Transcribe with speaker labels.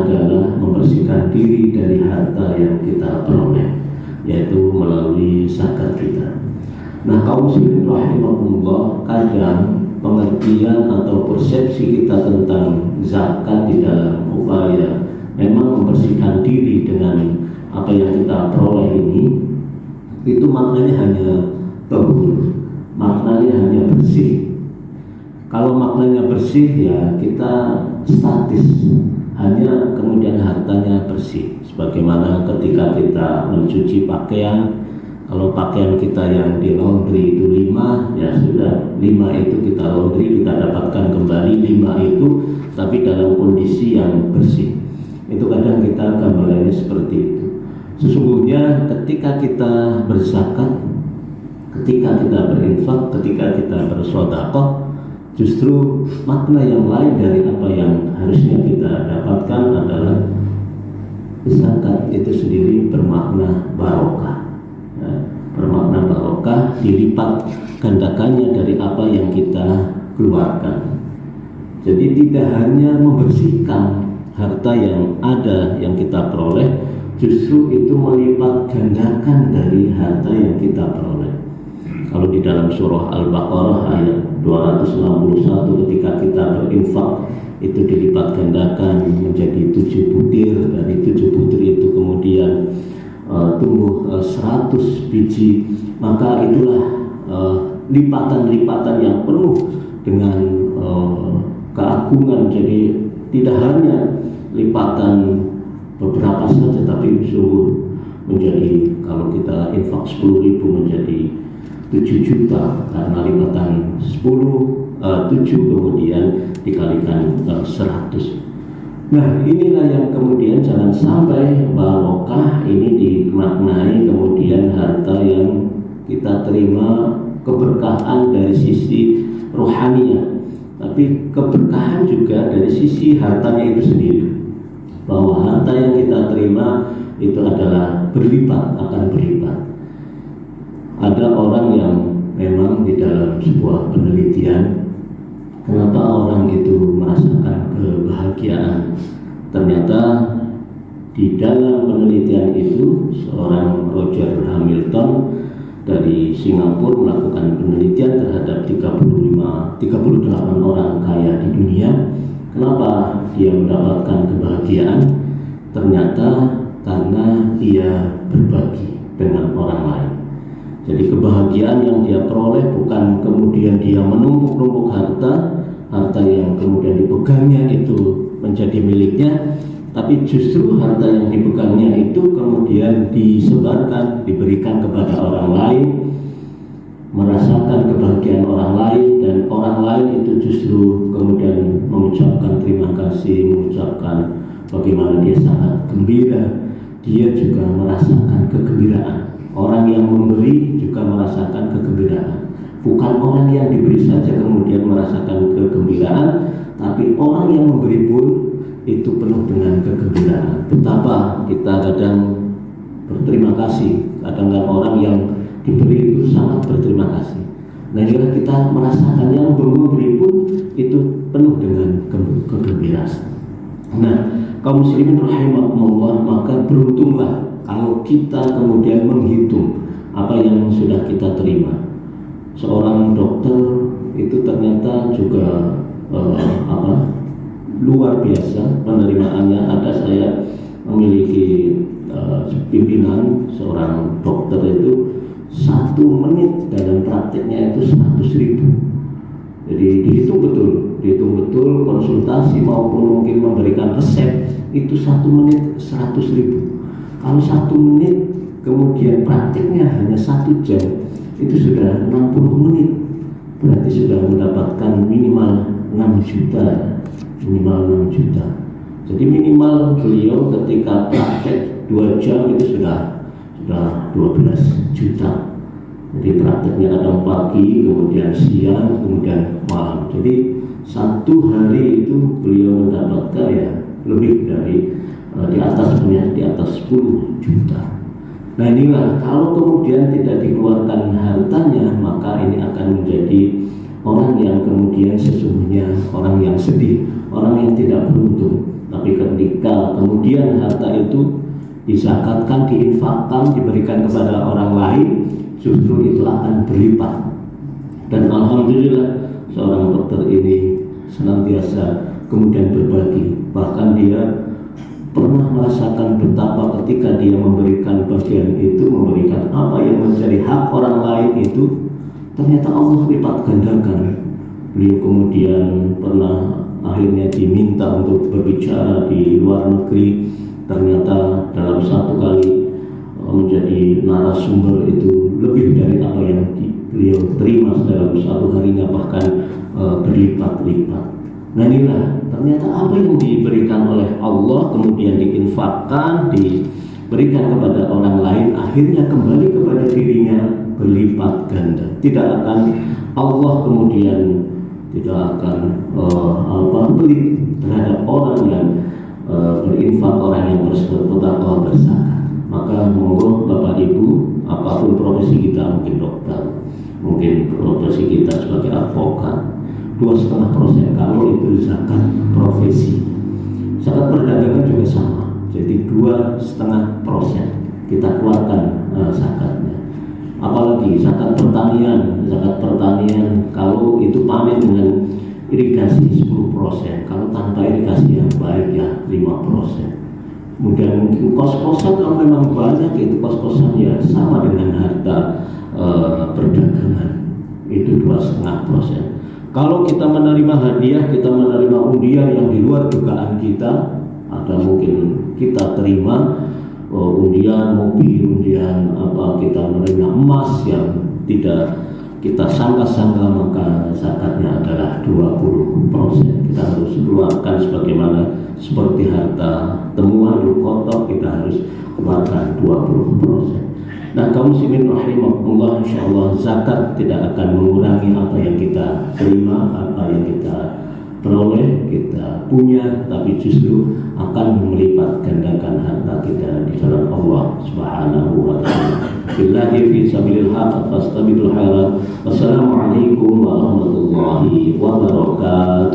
Speaker 1: adalah membersihkan diri dari harta yang kita peroleh, yaitu melalui zakat kita. Nah, kaum muslimin rahimahumullah, kadang pengertian atau persepsi kita tentang zakat di dalam upaya memang membersihkan diri dengan apa yang kita peroleh ini, itu maknanya hanya tahur, maknanya hanya bersih. Kalau maknanya bersih, ya kita statis, hanya kemudian hartanya bersih. Sebagaimana ketika kita mencuci pakaian, kalau pakaian kita yang di laundry itu 5, ya sudah 5 itu kita laundry, kita dapatkan kembali 5 itu, tapi dalam kondisi yang bersih. Itu kadang kita gambarannya seperti itu. Sesungguhnya ketika kita berzakat, ketika kita berinfak, ketika kita bersedekah, justru makna yang lain dari apa yang harusnya kita dapatkan adalah zakat itu sendiri bermakna barokah. Bermakna barokah, dilipat gandakannya dari apa yang kita keluarkan. Jadi tidak hanya membersihkan harta yang ada yang kita peroleh, justru itu melipat gandakan dari harta yang kita peroleh. Kalau di dalam surah Al-Baqarah ayat 261, ketika kita berinfak itu dilipat gandakan menjadi 7 butir, dari 7 butir itu kemudian tumbuh 100 biji, maka itulah lipatan-lipatan yang penuh dengan keagungan. Jadi tidak hanya lipatan beberapa saja, tapi sungguh menjadi, kalau kita infak 10.000 menjadi 7 juta, karena lipatan 7 kemudian dikalikan 100. Nah, inilah yang kemudian jangan sampai barokah ini dimaknai kemudian harta yang kita terima keberkahan dari sisi rohaniah, tapi keberkahan juga dari sisi hartanya itu sendiri, bahwa harta yang kita terima itu adalah berlipat, akan berlipat. Ada orang yang memang di dalam sebuah penelitian, kenapa orang itu merasakan kebahagiaan? Ternyata di dalam penelitian itu seorang Roger Hamilton dari Singapura melakukan penelitian terhadap 38 orang kaya di dunia. Kenapa dia mendapatkan kebahagiaan? Ternyata karena dia berbagi dengan orang lain. Jadi kebahagiaan yang dia peroleh bukan kemudian dia menumpuk-numpuk harta yang kemudian dipegangnya itu menjadi miliknya, tapi justru harta yang dipegangnya itu kemudian disebarkan, diberikan kepada orang lain, merasakan kebahagiaan orang lain, dan orang lain itu justru kemudian mengucapkan terima kasih, mengucapkan bagaimana dia sangat gembira. Dia juga merasakan kegembiraan. Orang yang memberi juga merasakan kegembiraan. Bukan orang yang diberi saja kemudian merasakan kegembiraan, tapi orang yang memberi pun itu penuh dengan kegembiraan. Betapa kita kadang berterima kasih, kadang-kadang orang yang diberi itu sangat berterima kasih. Nah, inilah kita merasakan yang memberi pun itu penuh dengan kegembiraan. Nah, kaum muslimin rahimakumullah, maka beruntunglah kalau kita kemudian menghitung apa yang sudah kita terima. Seorang dokter itu ternyata juga luar biasa penerimaannya. Ada, saya memiliki pimpinan seorang dokter itu 1 menit dalam prakteknya itu 100.000. Jadi dihitung betul konsultasi maupun mungkin memberikan resep itu 1 menit 100.000. Kalau 1 menit kemudian praktiknya hanya 1 jam, itu sudah 60 menit, berarti sudah mendapatkan minimal 6 juta. Jadi minimal beliau ketika praktek 2 jam itu sudah 12 juta. Jadi prakteknya kadang pagi, kemudian siang, kemudian malam. Jadi 1 hari itu beliau mendapatkan ya lebih dari di atas 10 juta. Nah, inilah kalau kemudian tidak dikeluarkan hartanya, maka ini akan menjadi orang yang kemudian sesungguhnya orang yang sedih, orang yang tidak beruntung. Tapi ketika kemudian harta itu dizakatkan, diinfakkan, diberikan kepada orang lain, justru itu akan berlipat. Dan alhamdulillah seorang dokter ini senantiasa kemudian berbagi. Bahkan dia pernah merasakan betapa ketika dia memberikan bagian itu, memberikan apa yang menjadi hak orang lain itu, ternyata Allah lipat gandakan. Beliau kemudian pernah akhirnya diminta untuk berbicara di luar negeri. Ternyata dalam satu kali menjadi narasumber itu lebih dari apa yang beliau terima dalam satu harinya, bahkan berlipat-lipat. Nah inilah ternyata apa yang diberikan oleh Allah kemudian diinfakkan, diberikan kepada orang lain, akhirnya kembali kepada dirinya berlipat ganda. Tidak akan Allah kemudian tidak akan pelit terhadap orang yang berinfak, orang yang bersedekah, berzakat. Maka monggo Bapak Ibu, apapun profesi kita, mungkin dokter, mungkin profesi kita sebagai advokat, 2,5% kalau itu zakat profesi. Zakat perdagangan juga sama, jadi 2,5% kita keluarkan zakatnya. Apalagi zakat pertanian kalau itu panen dengan irigasi 10%, kalau tanpa irigasi yang baik ya 5%. Kemudian mungkin kos-kosan kalau memang banyak, itu kos-kosan ya sama dengan harta perdagangan, itu 2,5%. Kalau kita menerima hadiah, kita menerima undian yang di luar dugaan kita, ada mungkin kita terima undian mobil, undian kita menerima emas yang tidak kita sangka-sangka, maka zakatnya adalah 20%. Kita harus keluarkan sebagaimana seperti harta temuan lukotok, kita harus keluarkan 20%. Nah kaum muslimin rahimahullah, insyaallah zakat tidak akan mengurangi apa yang kita terima, apa yang kita peroleh, kita punya, tapi justru akan melipat gandakan harta kita di jalan Allah Subhanahu wa taala. Billahi fi sabilil haq fastabiqul khairat. Wassalamualaikum warahmatullahi wabarakatuh.